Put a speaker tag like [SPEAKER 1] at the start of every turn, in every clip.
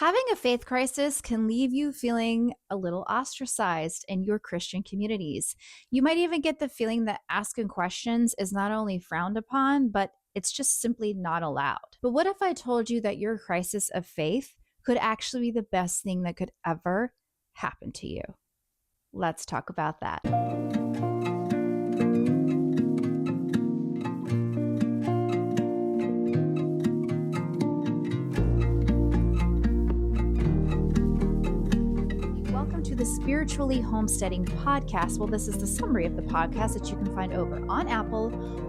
[SPEAKER 1] Having a faith crisis can leave you feeling a little ostracized in your Christian communities. You might even get the feeling that asking questions is not only frowned upon, but it's just simply not allowed. But what if I told you that your crisis of faith could actually be the best thing that could ever happen to you? Let's talk about that. Welcome to the Spiritually Homesteading Podcast. Well, this is the summary of the podcast that you can find over on Apple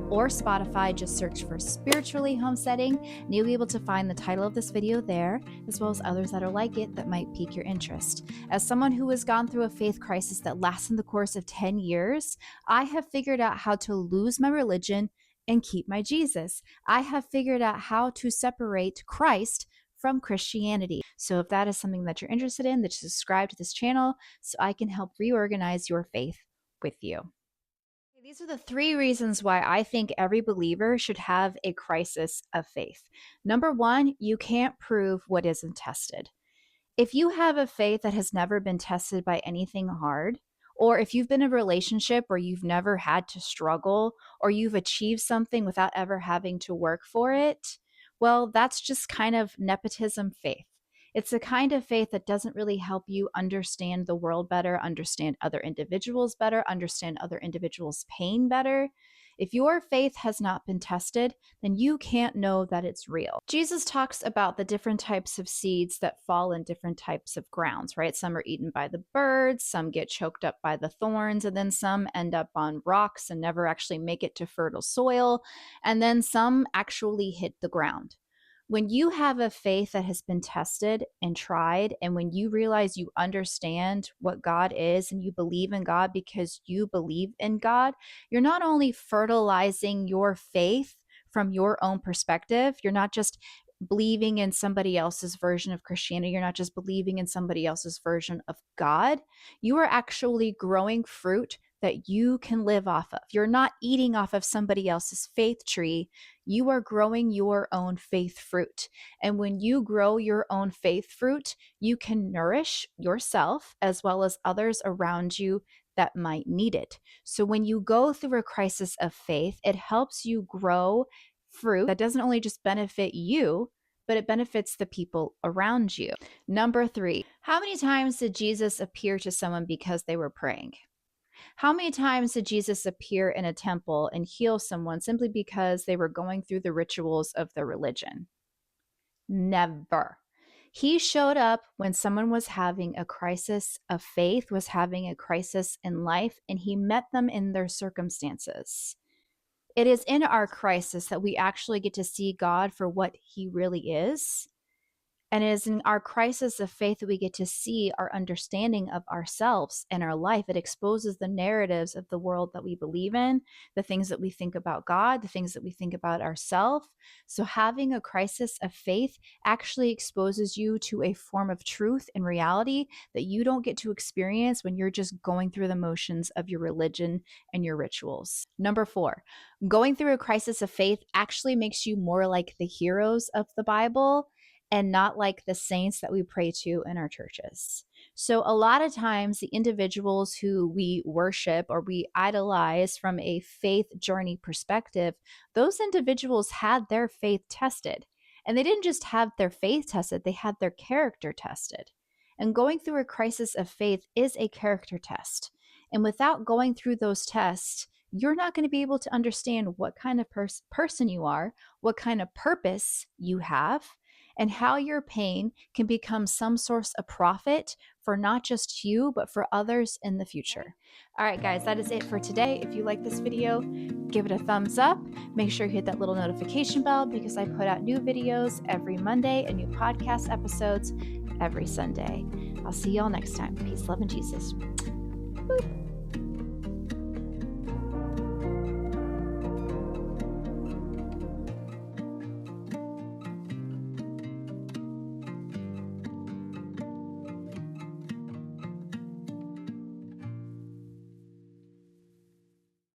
[SPEAKER 1] or Spotify. Just search for Spiritually Homesteading, and you'll be able to find the title of this video there, as well as others that are like it that might pique your interest. As someone who has gone through a faith crisis that lasts in the course of 10 years, I have figured out how to lose my religion and keep my Jesus. I have figured out how to separate Christ from Christianity. So if that is something that you're interested in, then subscribe to this channel so I can help reorganize your faith with you. These are the 3 reasons why I think every believer should have a crisis of faith. Number 1, you can't prove what isn't tested. If you have a faith that has never been tested by anything hard, or if you've been in a relationship where you've never had to struggle, or you've achieved something without ever having to work for it, well, that's just kind of nepotism faith. It's a kind of faith that doesn't really help you understand the world better, understand other individuals better, understand other individuals' pain better. If your faith has not been tested, then you can't know that it's real. Jesus talks about the different types of seeds that fall in different types of grounds, right? Some are eaten by the birds, some get choked up by the thorns, and then some end up on rocks and never actually make it to fertile soil, and then some actually hit the ground. When you have a faith that has been tested and tried, and when you realize you understand what God is and you believe in God because you believe in God, you're not only fertilizing your faith from your own perspective, you're not just believing in somebody else's version of Christianity, you're not just believing in somebody else's version of God, you are actually growing fruit that you can live off of. You're not eating off of somebody else's faith tree. You are growing your own faith fruit. And when you grow your own faith fruit, you can nourish yourself as well as others around you that might need it. So when you go through a crisis of faith, it helps you grow fruit that doesn't only just benefit you, but it benefits the people around you. Number 3, how many times did Jesus appear to someone because they were praying? How many times did Jesus appear in a temple and heal someone simply because they were going through the rituals of their religion? Never. He showed up when someone was having a crisis of faith, was having a crisis in life, and he met them in their circumstances. It is in our crisis that we actually get to see God for what he really is. And it is in our crisis of faith that we get to see our understanding of ourselves and our life. It exposes the narratives of the world that we believe in, the things that we think about God, the things that we think about ourselves. So having a crisis of faith actually exposes you to a form of truth and reality that you don't get to experience when you're just going through the motions of your religion and your rituals. Number 4, going through a crisis of faith actually makes you more like the heroes of the Bible and not like the saints that we pray to in our churches. So a lot of times the individuals who we worship or we idolize from a faith journey perspective, those individuals had their faith tested. And they didn't just have their faith tested, they had their character tested. And going through a crisis of faith is a character test. And without going through those tests, you're not going to be able to understand what kind of person you are, what kind of purpose you have, and how your pain can become some source of profit for not just you, but for others in the future. All right, guys, that is it for today. If you like this video, give it a thumbs up. Make sure you hit that little notification bell because I put out new videos every Monday and new podcast episodes every Sunday. I'll see y'all next time. Peace, love, and Jesus. Boop.